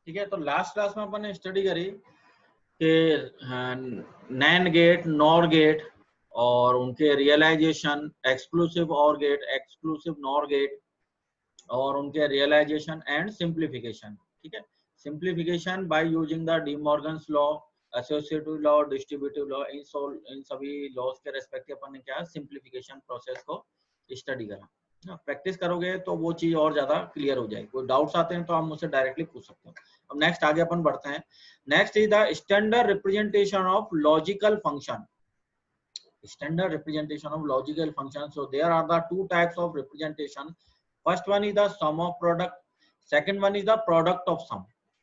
ठीक है, तो लास्ट क्लास में अपन ने स्टडी करी कि नैन गेट, नॉर गेट और उनके रियलाइजेशन, एक्सक्लूसिव और गेट, एक्सक्लूसिव नॉर गेट और उनके रियलाइजेशन एंड सिंप्लीफिकेशन। ठीक है, simplification by using the De Morgan's law, associative law, distributive law, इन सभी लॉज के रेस्पेक्टिव अपन ने क्या सिंप्लीफिकेशन प्रोसेस को स्टडी करा। प्रैक्टिस करोगे तो वो चीज और ज्यादा क्लियर हो जाएगी। कोई डाउट्स आते हैं तो आप मुझसे डायरेक्टली पूछ सकते हो। अब नेक्स्ट आगे अपन बढ़ते हैं। Next is the standard representation of logical function. Standard representation of logical functions. So there are the two types of representation. First one is the sum of product, second one is the product of sum,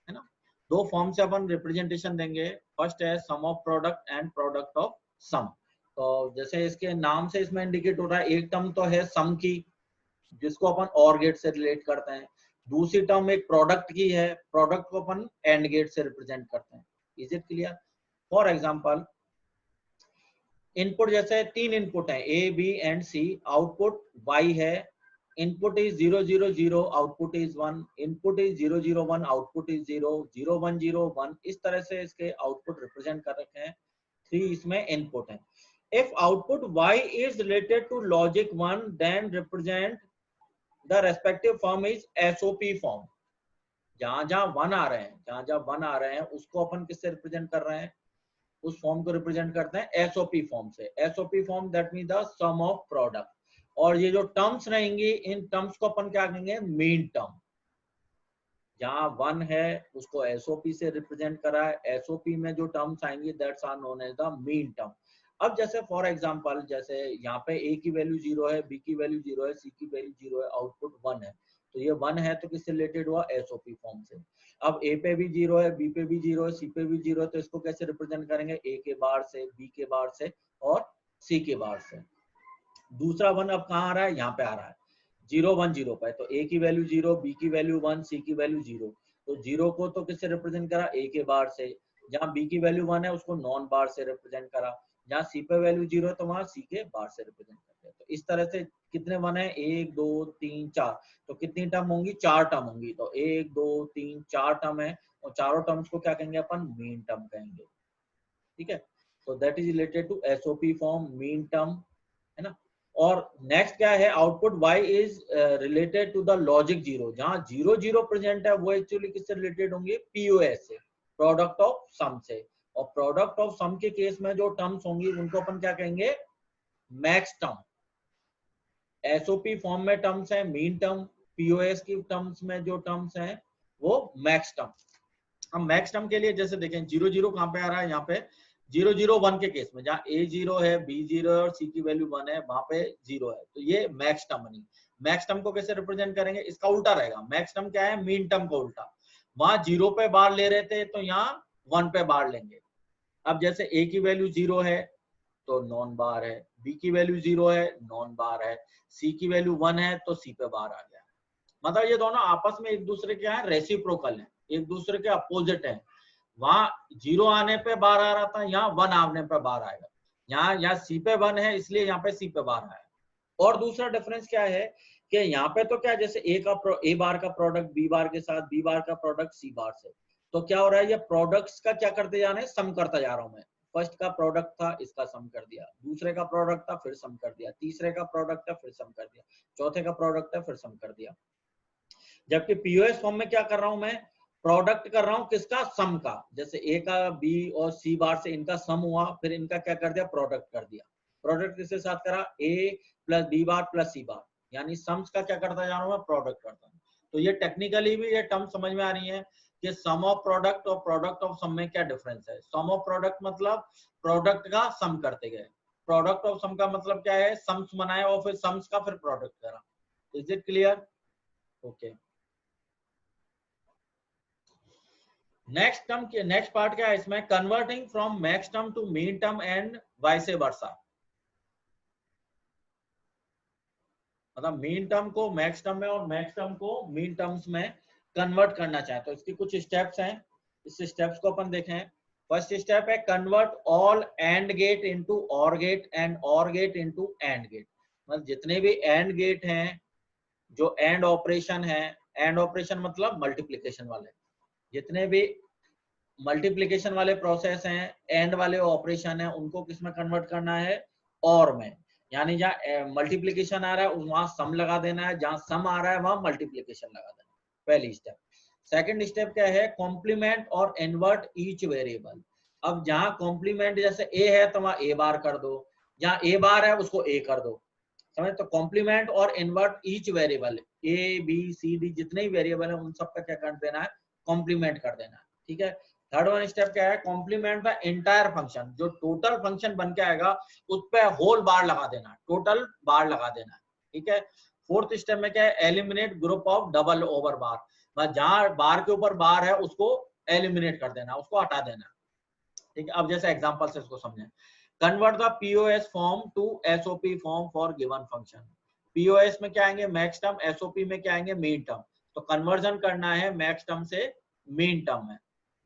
है ना। दो form से अपन representation देंगे। First है sum of product and product of sum. तो जैसे इसके नाम से इसमें इंडिकेट हो रहा है, एक टर्म तो है सम की जिसको अपन और गेट से रिलेट करते हैं, दूसरी टर्म एक प्रोडक्ट की है, प्रोडक्ट को अपन एंड गेट से रिप्रेजेंट करते हैं। Is it clear? For example, input जैसे तीन इनपुट है A B and C, output y है, input is 0 0 0, output is 1, input is 0 0 1, output is 0 0 1 0 1। इस तरह से इसके आउटपुट रिप्रेजेंट कर रखे हैं। 3 इसमें इनपुट है। If output y is related to logic 1 then represent the respective form is SOP form. जहां जहां 1 आ रहे हैं, जहां जहां 1 आ रहे हैं उसको अपन किससे रिप्रेजेंट कर रहे हैं? उस फॉर्म को रिप्रेजेंट करते हैं SOP फॉर्म से। SOP form that mean the sum of product. और ये जो टर्म्स रहेंगी, इन टर्म्स को अपन क्या कहेंगे? Mean term. जहां 1 है उसको SOP से रिप्रेजेंट करा है, SOP में जो टर्म्स आएंगी that's are known as the min term. अब जैसे फॉर एग्जांपल, जैसे यहाँ पे A की वैल्यू 0 है, B की वैल्यू 0 है, C की वैल्यू 0 है, आउटपुट 1 है। तो ये 1 है तो किससे रिलेटेड हुआ? SOP फॉर्म से। अब A पे भी 0 है, B पे भी 0 है, C पे भी 0 है, तो इसको कैसे रिप्रेजेंट करेंगे? A के बार से, B के बार से और C के बार से। दूसरा 1 अब कहाँ आ रहा है? यहाँ पे आ रहा है 0 1 0 पे। तो A की वैल्यू 0, B की वैल्यू 1, C की वैल्यू 0। तो 0 को तो किससे रिप्रेजेंट करा? A के बार से। जहाँ B की वैल्यू 1 है उसको नॉन बार से रिप्रेजेंट करा। जहाँ C पे वैल्यू 0 है तो वहां C के बार से रिप्रेजेंट करते हैं। तो इस तरह से कितने 1 है? 1 2 3 4। तो कितनी टर्म होंगी? 4 टर्म होंगी। तो 1 2 3 4 टर्म है और चारों टर्म्स को क्या कहेंगे अपन? मीन टर्म कहेंगे। ठीक है, तो that is related to SOP form, min term, है ना। और नेक्स्ट क्या है? Output y is related to the logic 0। जहां 0 0 प्रेजेंट है वो एक्चुअली किससे रिलेटेड होंगे? POS से, प्रोडक्ट ऑफ सम से। और प्रोडक्ट ऑफ सम के केस में जो टर्म्स होंगी उनको अपन क्या कहेंगे? Max term. SOP फॉर्म में टर्म्स है मीन टर्म, POS की टर्म्स में जो टर्म्स हैं वो मैक्स टर्म। हम मैक्स टर्म के लिए जैसे देखें 0 0 कहां पे आ रहा है? यहाँ पे 0 0 1 के केस में, जहां A 0 है, B 0 है और C की वैल्यू 1 है, वहां पे 0 है। तो ये मैक्स टर्म बनी। मैक्स टर्म को कैसे रिप्रेजेंट करेंगे? इसका उल्टा रहेगा। मैक्स टर्म क्या है? मीन टर्म का उल्टा। वहां 0 पे बार ले रहे थे तो यहाँ 1 पे बार लेंगे। अब जैसे A की वैल्यू 0 है तो नॉन बार है, B की वैल्यू 0 है, नॉन बार है, C की वैल्यू 1 है तो C पे बार आ गया। मतलब ये दोनों आपस में एक दूसरे के यहाँ रेसिप्रोकल है, एक दूसरे के अपोजिट है। वहां 0 आने पे बार आ रहा था, यहाँ 1 आने पे बार आएगा। यहाँ C पे 1 है इसलिए यहाँ पे C पे बार आया। और दूसरा डिफरेंस क्या है कि यहाँ पे तो क्या, जैसे A बार का प्रोडक्ट B बार के साथ, B बार का प्रोडक्ट C बार से। तो क्या हो रहा है? ये प्रोडक्ट्स का क्या करते जा रहे हैं? सम करता जा रहा हूं मैं। फर्स्ट का प्रोडक्ट था, इसका सम कर दिया, दूसरे का प्रोडक्ट था, फिर सम कर दिया, तीसरे का प्रोडक्ट था, फिर सम कर दिया, चौथे का प्रोडक्ट था, फिर सम कर दिया। जबकि POS फॉर्म में क्या कर रहा हूं मैं? प्रोडक्ट कर रहा हूं किसका? सम का। जैसे A का B और C बार से इनका सम हुआ, फिर इनका क्या कर दिया? प्रोडक्ट कर दिया। प्रोडक्ट किसके साथ करा? A plus B bar plus C बार, यानी सम्स का क्या करता जा रहा हूं मैं? प्रोडक्ट करता हूं। तो ये टेक्निकली भी ये टर्म समझ में आ रही है कि सम ऑफ प्रोडक्ट और प्रोडक्ट ऑफ सम में क्या डिफरेंस है। सम ऑफ प्रोडक्ट मतलब प्रोडक्ट का सम करते गए, प्रोडक्ट ऑफ सम का मतलब क्या है? सम्स बनाया और फिर सम्स का फिर प्रोडक्ट करा। Is it clear? Okay. Next term के नेक्स्ट पार्ट क्या है इसमें? Converting from max term to min term and vice versa. मतलब मीन टर्म को मैक्स टर्म में और मैक्स टर्म को मीन टर्म्स में कन्वर्ट करना चाहे तो इसकी कुछ स्टेप्स हैं। इस स्टेप्स को अपन देखें। फर्स्ट स्टेप है convert all and get into और गेट एंड और गेट इनटू एंड गेट। मतलब जितने भी एंड गेट हैं, जो एंड ऑपरेशन है, एंड ऑपरेशन मतलब मल्टीप्लिकेशन वाले, जितने भी मल्टीप्लिकेशन वाले प्रोसेस हैं, एंड वाले ऑपरेशन है, उनको किस में कन्वर्ट करना है, और में। यानी जहाँ मल्टीप्लिकेशन आ रहा है वहां सम लगा देना है, जहां सम आ रहा है वहां मल्टीप्लिकेशन लगा देना है, पहली स्टेप। सेकंड स्टेप क्या है, कॉम्प्लीमेंट और इन्वर्ट ईच वेरिएबल। अब जहां कॉम्प्लीमेंट जैसे ए है तो वहां ए बार कर दो, जहां ए बार है उसको ए कर दो, समझ। तो कॉम्प्लीमेंट और invert each variable, A B C D जितने भी वेरिएबल है उन सबका क्या कर देना है, कॉम्प्लीमेंट कर देना है, ठीक है। थर्ड वन स्टेप क्या है, कॉम्प्लीमेंट द एंटायर फंक्शन, जो टोटल फंक्शन बन के आएगा उस पे होल बार लगा देना, टोटल बार लगा देना है, ठीक है। फोर्थ स्टेप में क्या है, eliminate group of double over bar, जहां बार के ऊपर बार है उसको एलिमिनेट कर देना, उसको हटा देना, ठीक है। अब जैसे एग्जांपल से इसको समझें, convert the POS form to SOP form for given function. POS में क्या आएंगे, मैक्स टर्म, एसओपी में क्या आएंगे, मीन टर्म। तो कन्वर्जन करना है मैक्स टर्म से मीन टर्म में,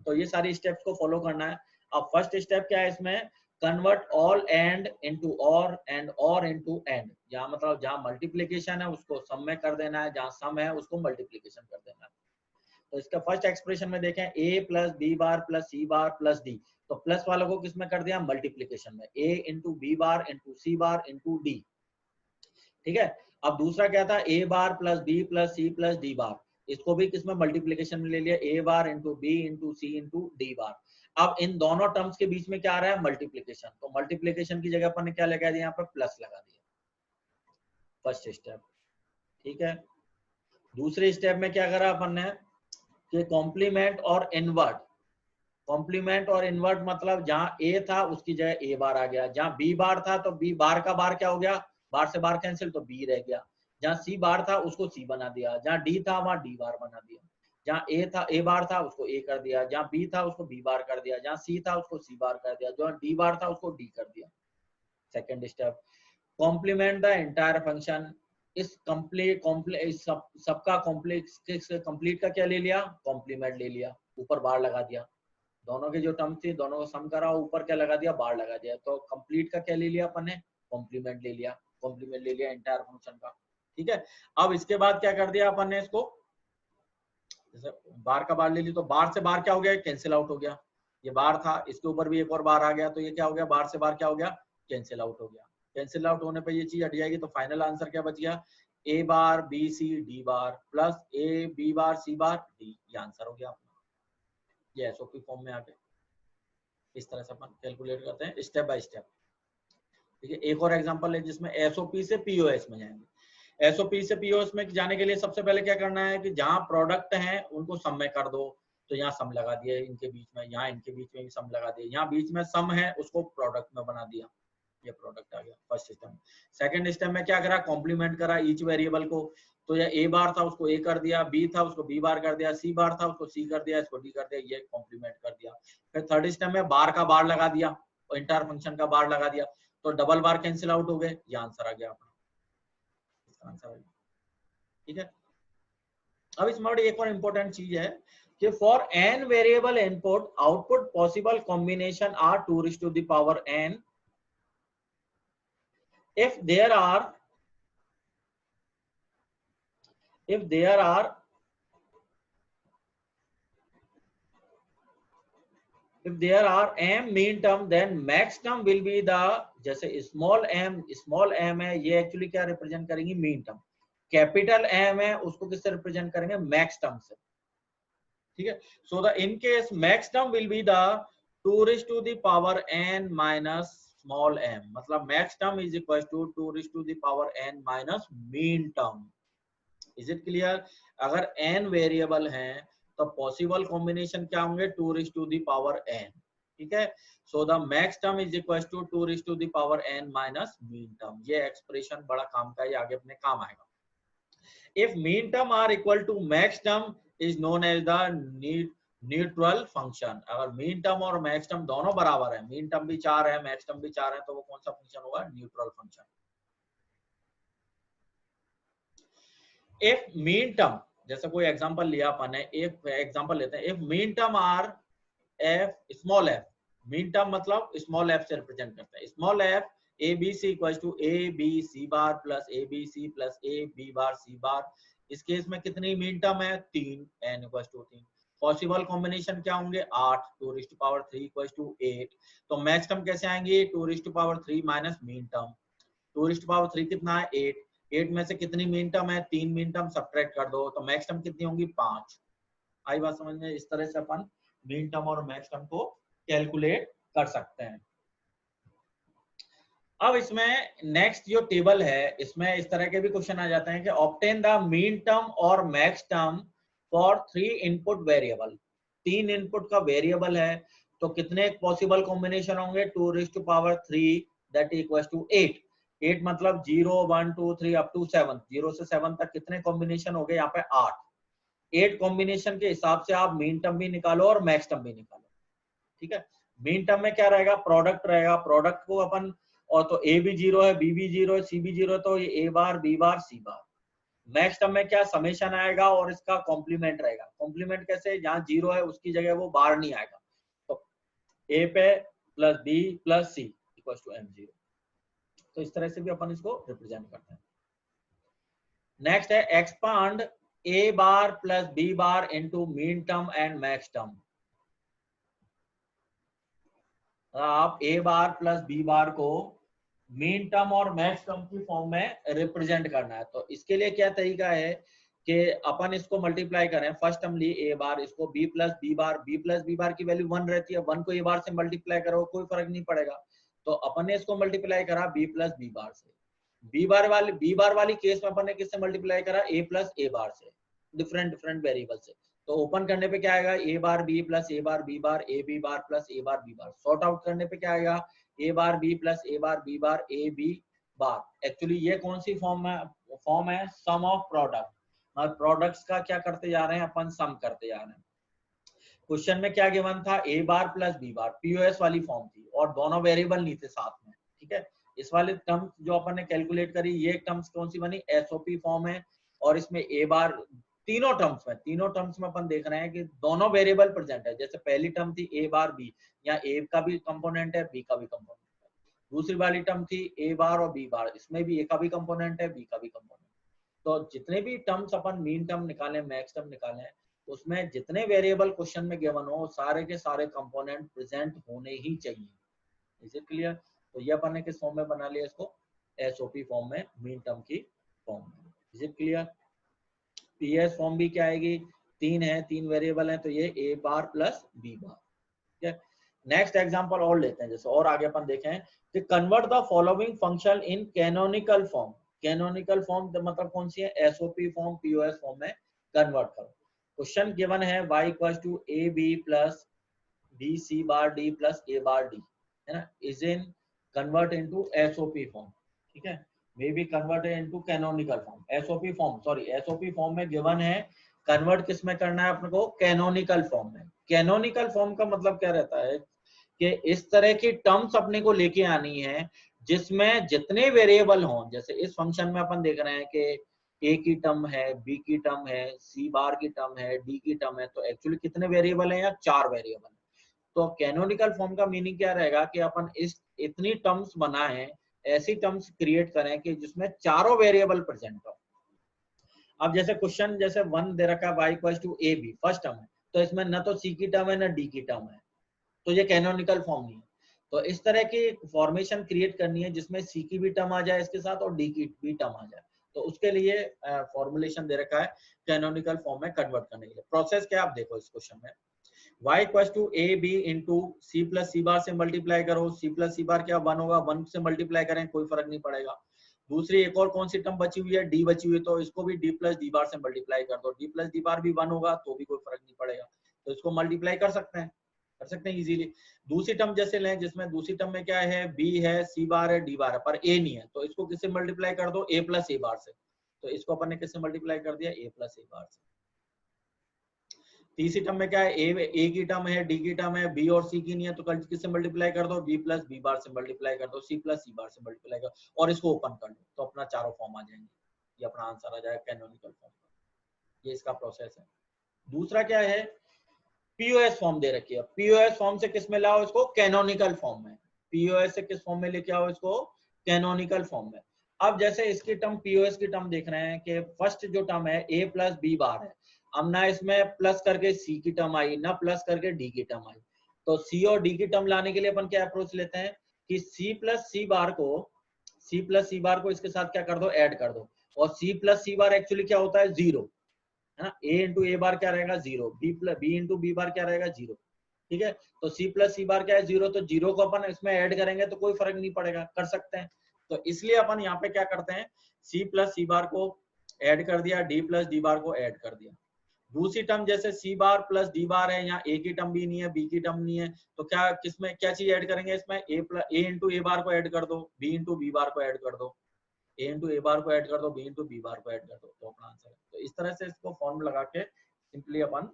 तो ये सारी स्टेप्स को फॉलो करना है। अब फर्स्ट स्टेप क्या है इसमें, कन्वर्ट ऑल एंड इनटू और एंड और इनटू एंड। जहां मतलब जहां मल्टीप्लिकेशन है उसको सम में कर देना है, जहां सम है उसको मल्टीप्लिकेशन कर देना है। तो इसका फर्स्ट एक्सप्रेशन में देखें, a plus B bar plus C bar plus D, तो प्लस वालों को किसमें कर दिया, मल्टीप्लिकेशन में, a into B bar into C bar into D, ठीक है। अब दूसरा क्या था, a bar plus B plus C plus D bar, इसको भी किसमें मल्टीप्लिकेशन में ले लिया, a bar into B into C into D bar. अब इन दोनों टर्म्स के बीच में क्या आ रहा है, मल्टीप्लिकेशन, तो मल्टीप्लिकेशन की जगह पर क्या लगा दिया, यहाँ पर प्लस लगा दिया, फर्स्ट स्टेप, ठीक है। दूसरे स्टेप में क्या करा अपन ने कि कॉम्प्लीमेंट और इनवर्ट। कॉम्प्लीमेंट और इनवर्ट मतलब जहां ए था उसकी जगह ए बार आ गया, जहां बी बार था तो बी बार का बार क्या हो गया, बार से बार कैंसिल, तो बी रह गया। जहां सी बार था उसको सी बना दिया, जहां डी था वहां डी बार बना दिया, जहां ए था, ए बार था उसको ए कर दिया, जहां बी था उसको बी बार कर दिया, जहां सी था उसको सी बार कर दिया, जहां डी बार था उसको डी कर दिया। Second step, complement the entire function. इस कंप्लीट सबका कॉम्प्लेक्स कंप्लीट का क्या ले लिया, कॉम्प्लीमेंट ले लिया, ऊपर बार लगा दिया, दोनों के जो टर्म थी दोनों को सम करा, ऊपर क्या लगा दिया, बार लगा दिया। तो कंप्लीट का क्या ले लिया अपन ने, कॉम्प्लीमेंट ले लिया, कॉम्प्लीमेंट ले लिया एंटायर फंक्शन का, ठीक है। अब इसके बाद क्या कर दिया अपन ने, इसको जैसे बार का बार ले ली तो बार से बार क्या हो गया, कैंसिल आउट हो गया, ये बार था इसके ऊपर भी एक और बार आ गया, तो ये क्या हो गया, बार से बार क्या हो गया, कैंसिल आउट हो गया। कैंसिल आउट होने पर ये चीज हट जाएगी, तो फाइनल आंसर क्या बच गया, A bar B C D bar plus A B bar C bar D, ये आंसर हो गया अपना। ये एसओपी फॉर्म में आ गया। इस तरह से अपन कैलकुलेट करते हैं स्टेप बाय स्टेप, ठीक है। एक और एग्जांपल है जिसमें एसओपी से पीओएस में जाएंगे। एसओपी से पीओएस में जाने के लिए सबसे पहले क्या करना है कि जहां प्रोडक्ट है उनको सम में कर दो, तो यहाँ सम लगा दिया इनके बीच में, यहाँ इनके बीच में भी सम लगा दिया, यहाँ बीच में सम है उसको प्रोडक्ट में बना दिया, ये प्रोडक्ट आ गया फर्स्ट स्टेप। सेकंड स्टेप में क्या करा, कॉम्प्लीमेंट करा ईच वेरिएबल को, तो ये ए बार था उसको ए कर दिया, बी था उसको बी बार कर दिया, सी बार था उसको सी कर दिया, इसको डी कर दिया, ये कॉम्प्लीमेंट कर दिया। फिर थर्ड स्टेप में बार का बार लगा दिया, इंटायर फंक्शन का बार लगा दिया, तो डबल बार कैंसिल आउट हो गए, ये आंसर आ गया अपना, इसका आंसर आ गया, ठीक है। अब इसमें एक और इंपॉर्टेंट चीज है कि for n variable input output possible combination are 2 to the power n if there are m mean term then max term will be the, जैसे स्मॉल m है ये एक्चुअली क्या रिप्रेजेंट करेंगी, मीन टर्म। कैपिटल M है उसको किससे represent करेंगे, max term से, ठीक है। So the in case max term will be the 2 to the power n minus small m, मतलब max term is equal to 2 to the power n minus min term. Is it clear? अगर n variable हैं तो possible combination क्या होंगे, 2 to the power n, ठीक है। So the max term is equal to 2 to the power n minus min term. ये expression बड़ा काम का है, आगे अपने काम आएगा। If mean term are equal to max term is known as the neutral function. अगर मीन टर्म और मैक्स टर्म दोनों बराबर है, मीन टर्म भी 4 है मैक्स टर्म भी 4 है, तो वो कौन सा फंक्शन होगा, neutral function. If min term, जैसे कोई एग्जांपल लिया अपन ने, एक एग्जांपल लेते हैं, if min term are F small F, min term मतलब स्मॉल एफ से रिप्रेजेंट करते हैं, small F A B C equal to A B C bar plus A B C plus A B bar C bar. इस case में कितनी min term है, 3, n equal to 3। Possible combination क्या होंगे 8 2 raised to power 3 equals to 8। तो max term कैसे आएंगे 2 raised to power 3 minus min term. 2 raised to power 3 कितना है 8, 8 में से कितनी मीन टर्म है 3 मीन टर्म सब्ट्रैक्ट कर दो तो मैक्स टर्म कितनी होंगी 5। आई बात समझ में? इस तरह से अपन मीन टर्म और मैक्स टर्म को कैलकुलेट कर सकते हैं। अब इसमें नेक्स्ट जो टेबल है इसमें इस तरह के भी क्वेश्चन आ जाते हैं कि ऑब्टेन द मीन टर्म और max term for 3 input variable. 3 input का वेरिएबल है तो कितने पॉसिबल कॉम्बिनेशन होंगे 2 raised to power 3 that equals to 8। 8 मतलब 0 1 2 3 अप टू 7, 0 से 7 तक कितने कॉम्बिनेशन हो गए यहाँ पे 8। 8 कॉम्बिनेशन के हिसाब से आप मीन टर्म भी निकालो और मैक्स टर्म भी निकालो। ठीक है, मीन टर्म में क्या रहेगा प्रोडक्ट रहेगा, प्रोडक्ट को अपन और तो ए भी 0 है बी भी 0 है सी भी 0 है तो ये ए बार बी बार सी बार। मैक्स टर्म में क्या समेशन आएगा और इसका कॉम्प्लीमेंट रहेगा। कॉम्प्लीमेंट कैसे, जहां 0 है उसकी जगह वो बार नहीं आएगा तो ए पे plus B plus C equal to m0। तो इस तरह से भी अपन इसको रिप्रेजेंट करते हैं। नेक्स्ट है expand A bar plus B bar into min term and max term. आप A bar plus B bar को मीन टर्म और मैक्स टर्म की फॉर्म में रिप्रेजेंट करना है। तो इसके लिए क्या तरीका है कि अपन इसको मल्टीप्लाई करें। फर्स्ट टर्म ली ए बार, इसको बी प्लस बी बार की वैल्यू 1 रहती है, 1 को ए बार से मल्टीप्लाई करो कोई फर्क नहीं पड़ेगा। तो अपन ने इसको मल्टीप्लाई करा बी प्लस बी बार से। बी बार वाली केस में अपन ने किससे मल्टीप्लाई करा ए प्लस ए बार से, डिफरेंट वेरिएबल से। तो ओपन करने पे क्या आएगा A bar B plus A bar B bar A B bar plus A bar B bar. Sort out करने पे क्या आएगा A bar B plus A bar B bar A B bar. Actually ये कौन सी फॉर्म है sum of product. और products का क्या करते जा रहे हैं अपन सम करते जा रहे हैं। क्वेश्चन में क्या गिवन था ए बार प्लस बी बार, पीओएस वाली फॉर्म थी और दोनों वेरिएबल नहीं थे साथ में। ठीक है, इस वाले टर्म जो अपन ने कैलकुलेट करी ये टर्म्स कौन सी बनी एसओपी फॉर्म है। और इसमें ए बार तीनों टर्म्स में अपन देख रहे हैं कि दोनों वेरिएबल प्रेजेंट है। जैसे पहली टर्म थी ए बार बी, यहाँ ए का भी कंपोनेंट है बी का भी कंपोनेंट है। दूसरी वाली टर्म थी ए बार और बी बार, इसमें भी ए का भी कंपोनेंट है बी का भी कंपोनेंट। तो जितने भी टर्म्स अपन मीन टर्म निकाले मैक्स टर्म निकाले उसमें जितने वेरिएबल क्वेश्चन में गिवन हो सारे के सारे कंपोनेंट प्रेजेंट होने ही चाहिए। Is it clear? तो ये अपन ने किस फॉर्म में बना लिया इसको एसओपी फॉर्म में, मीन टर्म की फॉर्म में। Is it clear? PS form भी क्या आएगी 3 है 3 वेरिएबल है तो ये ए बार प्लस बी बार। ठीक है, नेक्स्ट एग्जांपल और लेते हैं। जैसे और आगे अपन देखें कि convert the following function in canonical form. Canonical form मतलब कौन सी है एसओपी फॉर्म पीओएस फॉर्म में कन्वर्ट करो। क्वेश्चन गिवन है y equals to A B plus B C bar D plus A bar D है ना, is in convert into SOP form. ठीक है, may be converted into canonical form. SOP form में given है, convert किस में करना है अपने को कैनोनिकल फॉर्म में। कैनोनिकल फॉर्म का मतलब क्या रहता है कि इस तरह की टर्म्स अपने को लेके आनी है जिसमें जितने वेरिएबल हों। जैसे इस फंक्शन में अपन देख रहे हैं कि ए की टर्म है बी की टर्म है सी बार की टर्म है डी की टर्म है, तो एक्चुअली कितने वेरिएबल है यहाँ 4 वेरिएबल है। तो कैनोनिकल फॉर्म का मीनिंग क्या रहेगा कि अपन इस इतनी टर्म्स बनाएं, ऐसी टर्म्स क्रिएट करें कि जिसमें चारों वेरिएबल प्रेजेंट हो। अब जैसे क्वेश्चन जैसे 1 दे रखा है y equals to A B first term है, तो इसमें न तो सी की टर्म है न डी की टर्म है, तो ये कैनोनिकल फॉर्म नहीं है। तो इस तरह की फॉर्मेशन क्रिएट करनी है जिसमें सी की भी टर्म आ जाए इसके साथ और डी की भी टर्म आ जाए। तो उसके लिए फॉर्मुलेशन दे रखा है कैनोनिकल फॉर्म में कन्वर्ट करने के लिए। प्रोसेस क्या आप देखो इस क्वेश्चन में y equals to A B into C plus C bar से मल्टीप्लाई करो। सी प्लस सी बार क्या 1 होगा, 1 से मल्टीप्लाई करें कोई फर्क नहीं पड़ेगा। दूसरी एक और कौन सी टर्म बची हुई है डी बची हुई है, तो इसको भी डी प्लस डी बार से मल्टीप्लाई कर दो। डी प्लस डी बार भी 1 होगा तो भी कोई फर्क नहीं पड़ेगा, तो इसको मल्टीप्लाई कर सकते हैं इजीली। दूसरी टर्म जैसे लें जिसमें दूसरी टर्म में क्या है बी है सी बार है डी बार है पर ए नहीं है, तो इसको किससे मल्टीप्लाई कर दो ए प्लस ए बार से। तो इसको अपन ने किससे मल्टीप्लाई कर दिया ए प्लस ए बार से। तीसरी टर्म में क्या है ए की टर्म है डी की टर्म है बी और सी की नहीं है, तो कल किससे मल्टीप्लाई कर दो बी प्लस बी बार से मल्टीप्लाई कर दो, सी प्लस सी बार से मल्टीप्लाई कर और इसको ओपन कर दो तो अपना चारों फॉर्म आ जाएंगे। ये अपना आंसर आ जाएगा कैनोनिकल फॉर्म का। ये इसका प्रोसेस है। दूसरा क्या है पीओएस फॉर्म दे रखी है। पीओएस फॉर्म से किस में लाओ इसको कैनोनिकल फॉर्म में। पीओएस से किस फॉर्म में लेके आओ इसको कैनोनिकल फॉर्म में। अब जैसे इसकी टर्म पीओएस की टर्म देख रहे हैं कि फर्स्ट जो टर्म है ए प्लस बी बार है, अब ना इसमें प्लस करके सी की टर्म आई, ना प्लस करके डी की टर्म आई। तो सी और डी की टर्म लाने के लिए अपन क्या अप्रोच लेते हैं कि सी प्लस सी बार को इसके साथ क्या कर दो, ऐड कर दो। और सी प्लस सी बार एक्चुअली क्या होता है, जीरो, है ना। ए इंटू ए बार क्या रहेगा, zero. B into B bar क्या रहेगा, जीरो। ठीक है, तो सी प्लस सी बार क्या है, जीरो। तो जीरो को अपन इसमें ऐड करेंगे तो कोई फर्क नहीं पड़ेगा, कर सकते हैं। तो इसलिए अपन यहाँ पे क्या करते हैं, सी प्लस सी बार को ऐड कर दिया, डी प्लस डी बार को ऐड कर दिया। दूसरी टर्म जैसे सी बार प्लस डी बार है, यहाँ ए की टर्म भी नहीं है, बी की टर्म नहीं है, तो क्या किसमें क्या चीज ऐड करेंगे, इसमें ए इंटू ए बार को ऐड कर दो, बी इंटू बी बार को ऐड कर दो, ए इंटू ए बार को ऐड कर दो, बी इंटू बी बार को ऐड कर दो, तो अपना आंसर है। तो इस तरह से इसको फॉर्म लगा के सिंपली अपन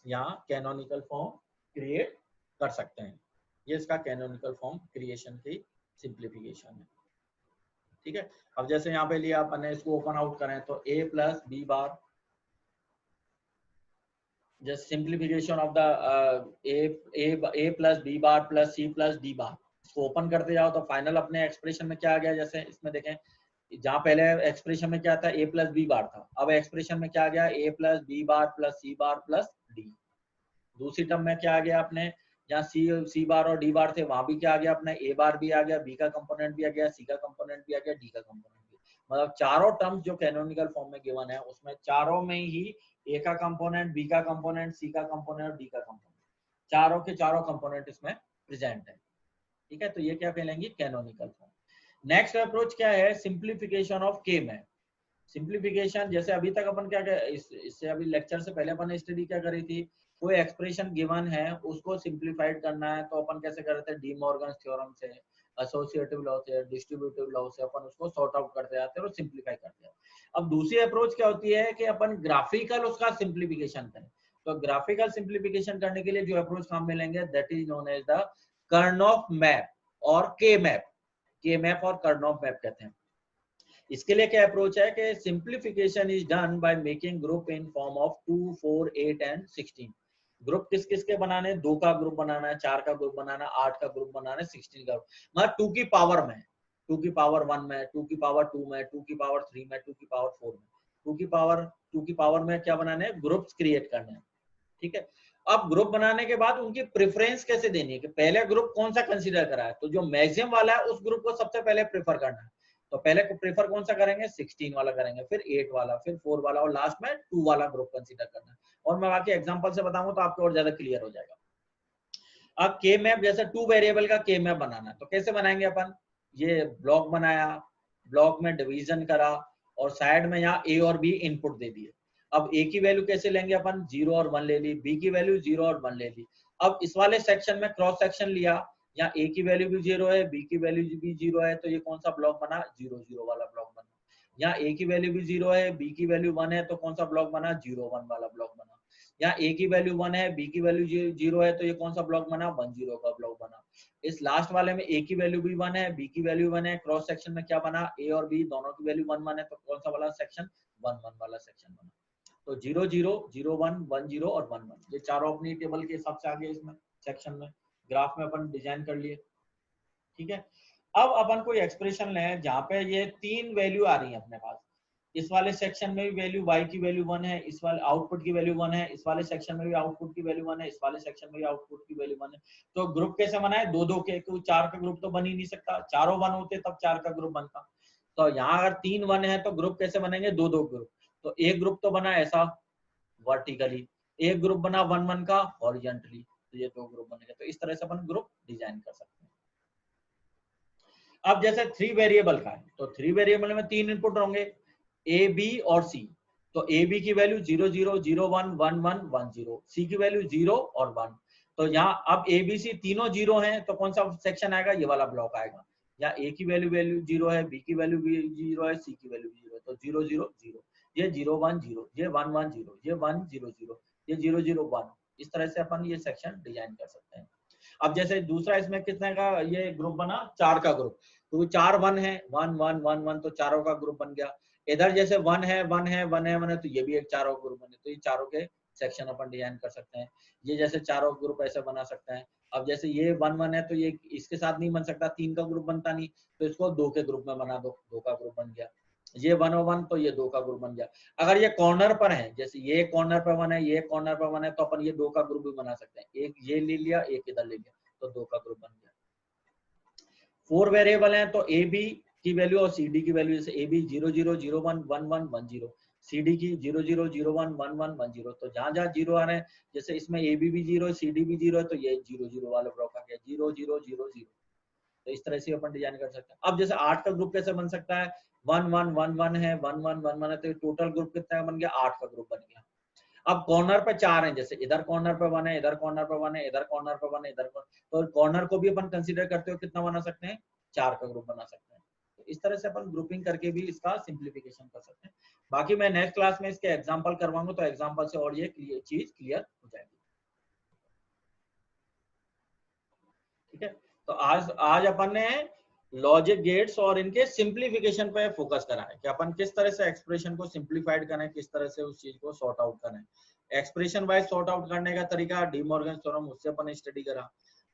यहाँ कैनोनिकल फॉर्म क्रिएट कर सकते हैं। ये इसका कैनोनिकल फॉर्म क्रिएशन की सिंप्लीफिकेशन है। ठीक है, अब जैसे यहाँ पे लिया अपन ने, इसको ओपन आउट करें तो a plus B bar, just simplification of the a plus B bar plus C plus D bar. इसको ओपन करते जाओ तो फाइनल अपने एक्सप्रेशन में क्या आ गया, जैसे इसमें देखें, जहाँ पहले एक्सप्रेशन में क्या था, a प्लस बी बार था, अब एक्सप्रेशन में क्या आ गया, a plus B bar plus C bar plus D. दूसरी टर्म में क्या आ गया अपने, जहाँ सी बार और डी बार थे, वहां भी क्या आ गया अपने, ए बार भी आ गया, बी का कंपोनेंट भी आ गया, सी का कंपोनेंट भी आ गया, डी का कंपोनेंट भी। मतलब चारों टर्म्स जो कैनोनिकल फॉर्म में गिवन है, उसमें चारों में ही ए का कंपोनेंट, बी का कंपोनेंट, सी का कंपोनेंट और डी का कंपोनेंट, चारों के चारों कंपोनेंट इसमें प्रेजेंट है। ठीक है, तो ये क्या कहलाएंगे, कैनोनिकल फॉर्म। नेक्स्ट अप्रोच क्या है, सिंप्लीफिकेशन ऑफ के मैप। सिंप्लीफिकेशन, जैसे अभी तक अपन क्या इससे अभी लेक्चर से पहले अपन ने स्टडी क्या करी थी, कोई एक्सप्रेशन गिवन है उसको सिंप्लीफाइड करना है तो अपन कैसे करते हैं, डी मॉर्गन थ्योरम से, एसोसिएटिव लॉ से, डिस्ट्रीब्यूटिव लॉ से अपन उसको सॉर्ट आउट करते जाते हैं और सिंप्लीफाई करते हैं। अब दूसरी अप्रोच क्या होती है कि अपन ग्राफिकल उसका सिंप्लीफिकेशन करें। तो ग्राफिकल सिंप्लीफिकेशन करने के लिए जो अप्रोच काम में लेंगे, that is known as the Karnaugh map और के मैप। के मैप और कर्नॉफ मैप कहते हैं। इसके लिए क्या अप्रोच है कि simplification is done by making group in form of 2, 4, 8 and 16। Group किस किस के बनाने, 2 का ग्रुप बनाना है, 4 का ग्रुप बनाना है, 8 का ग्रुप बनाना है, 16 का, मतलब 2 की पावर में, 2 की पावर 1 में, 2 की पावर 2 में, 2 की पावर 3 में, 2 की पावर 4 में, 2 की पावर में क्या बनाने हैं, ग्रुप्स क्रिएट करने हैं। ठीक है, अब ग्रुप बनाने के बाद उनकी प्रेफरेंस कैसे देनी है कि पहले ग्रुप कौन सा कंसीडर करा है, तो जो मैक्सिमम वाला है उस ग्रुप को सबसे पहले प्रेफर करना है। तो पहले प्रेफर कौन सा करेंगे, 16 वाला करेंगे, फिर 8 वाला, फिर 4 वाला और लास्ट में 2 वाला ग्रुप कंसीडर करना है। और मैं बाकी एग्जांपल से बताऊंगा तो आपको और ज्यादा क्लियर हो जाएगा। अब के मैप, जैसे 2 वेरिएबल का के मैप बनाना है तो कैसे बनाएंगे अपन, ये ब्लॉक बनाया, ब्लॉक में डिवीजन करा और साइड में यहाँ ए और बी इनपुट दे दिए। अब ए की वैल्यू कैसे लेंगे अपन, 0 और 1 ले ली, बी की वैल्यू 0 और 1 ले ली। अब इस वाले सेक्शन में क्रॉस सेक्शन लिया, यहाँ ए की वैल्यू भी 0 है, बी की वैल्यू भी 0 है, तो ये कौन सा ब्लॉक बना, 0, 0 वाला ब्लॉक बना। यहाँ ए की वैल्यू भी 0 है, बी की वैल्यू 1 है, तो कौन सा ब्लॉक बना, 0, 1 वाला ब्लॉक बना। यहाँ ए की वैल्यू 1 है, बी की वैल्यू 0 है, तो ये कौन सा ब्लॉक बना, 1, 0 का ब्लॉक बना। इस लास्ट वाले में ए की वैल्यू भी 1 है, बी की वैल्यू 1 है, क्रॉस सेक्शन में क्या बना, ए और बी दोनों की वैल्यू 1, 1 है, तो कौन सा वाला सेक्शन, 1, 1 वाला सेक्शन बना। तो 0, 0, 0, 1, 1, 0 और 1, 1, ये चारों अपनी टेबल के हिसाब से आ गए इसमें सेक्शन में, ग्राफ में अपन डिजाइन कर लिए। ठीक है, अब अपन कोई एक्सप्रेशन लें जहाँ पे ये 3 वैल्यू आ रही है अपने पास, इस वाले सेक्शन में भी वैल्यू y की वैल्यू 1 है, इस वाले आउटपुट की वैल्यू 1 है, इस वाले सेक्शन में भी आउटपुट की वैल्यू 1 है, इस वाले सेक्शन में भी आउटपुट की वैल्यू 1 है। तो ग्रुप कैसे बनाए, 2, 2 के, क्योंकि 4 का ग्रुप तो बन ही नहीं सकता, चारों 1 होते तब 4 का ग्रुप बनता। तो यहाँ अगर 3 1 है तो ग्रुप कैसे बनेंगे, 2, 2 ग्रुप। तो एक ग्रुप तो बना ऐसा वर्टिकली, एक ग्रुप बना 1, 1 का हॉरिजॉन्टली, तो ये 2 ग्रुप बनेंगे। तो इस तरह से अपन ग्रुप डिजाइन कर सकते हैं। अब जैसे 3 वेरिएबल का है तो 3 वेरिएबल में 3 इनपुट होंगे, ए बी और सी। तो ए बी की वैल्यू 0, 0, 0, 1, 1, 1, 1, 0, सी की वैल्यू 0 और 1। तो यहाँ अब ए बी सी तीनों 0 हैं, तो कौन सा सेक्शन आएगा, ये वाला ब्लॉक आएगा। यहाँ ए की वैल्यू 0 है, बी की वैल्यू भी 0 है, सी की वैल्यू 0 है, तो 0, 0, 0, ये 0, 1, 0, ये 1, 1, 0, ये 1, 0, 0, ये 0, 0, 1। इस तरह से अपन ये सेक्शन डिजाइन कर सकते हैं। अब जैसे दूसरा इसमें कितने का ये ग्रुप बना, 4 का ग्रुप, तो 4 1 है, 1, 1, 1, 1, तो चारों का ग्रुप बन गया। इधर जैसे 1 है, 1 है, 1 है, 1 है, तो ये भी एक चारों ग्रुप बने, तो ये चारों के सेक्शन अपन डिजाइन कर सकते हैं। ये जैसे चारों ग्रुप ऐसे बना सकते हैं। अब जैसे ये 1, 1 है तो ये इसके साथ नहीं बन सकता, 3 का ग्रुप बनता नहीं, तो इसको 2 के ग्रुप में बना दो, 2 का ग्रुप बन गया। ये 1 और 1 तो ये 2 का ग्रुप बन गया। अगर ये कॉर्नर पर है, जैसे ये कॉर्नर पर 1 है, ये कॉर्नर पर 1 है, तो अपन ये 2 का ग्रुप भी बना सकते हैं। एक ये ले लिया, एक इधर ले लिया, तो 2 का ग्रुप बन गया। 4 वेरिएबल हैं तो ए बी की वैल्यू और सी डी की वैल्यू, जैसे ए बी 0 0 0 1 1 1 1 0, सी डी की 0 0 0 1 1 1 1 0। तो जहां जहां जीरो आ रहे हैं, जैसे इसमें ए बी भी 0 सी डी भी 0 है, तो ये 0 0 वाला ब्लॉक आ गया, 0 0 0 0। तो इस तरह से अपन डिजाइन कर सकते हैं। अब जैसे 8 का ग्रुप कैसे बन सकता है, 1 1 1 1 है, 1 1 1 1 है, तो टोटल ग्रुप कितना बन गया, 8 का ग्रुप बन गया। अब कॉर्नर पे 4 हैं, जैसे इधर कॉर्नर पे 1 है, इधर कॉर्नर पे 1 है, इधर कॉर्नर पे 1 है, इधर, तो कॉर्नर को भी अपन कंसीडर करते हो कितना बना सकते हैं, 4 का ग्रुप बना सकते हैं। तो इस तरह से अपन ग्रुपिंग करके भी इसका सिंप्लीफिकेशन कर सकते हैं। बाकी मैं नेक्स्ट क्लास में इसके एग्जांपल करवाऊंगा, तो एग्जांपल से और ये चीज क्लियर हो जाएगी। ठीक है, तो आज अपन ने लॉजिक गेट्स और इनके सिंप्लीफिकेशन पे फोकस करा है कि अपन किस तरह से एक्सप्रेशन को सिंप्लीफाइड करें, किस तरह से उस चीज को सॉर्ट आउट करें। एक्सप्रेशन वाइज सॉर्ट आउट करने का तरीका डी मॉर्गन थ्योरम, उससे अपन स्टडी करा।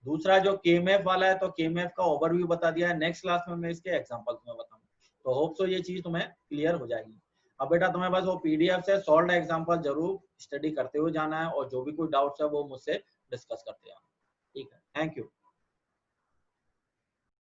दूसरा जो केएमएफ वाला है, तो केएमएफ का ओवरव्यू बता दिया है। नेक्स्ट क्लास में मैं इसके एग्जांपल तुम्हें बताऊंगा, तो होप सो ये चीज तुम्हें क्लियर हो जाएगी। अब बेटा तुम्हें बस वो पीडीएफ से सॉल्व एग्जांपल जरूर स्टडी करते हुए जाना है, और जो भी कोई डाउट्स है वो मुझसे डिस्कस करते हैं। ठीक है, थैंक यू।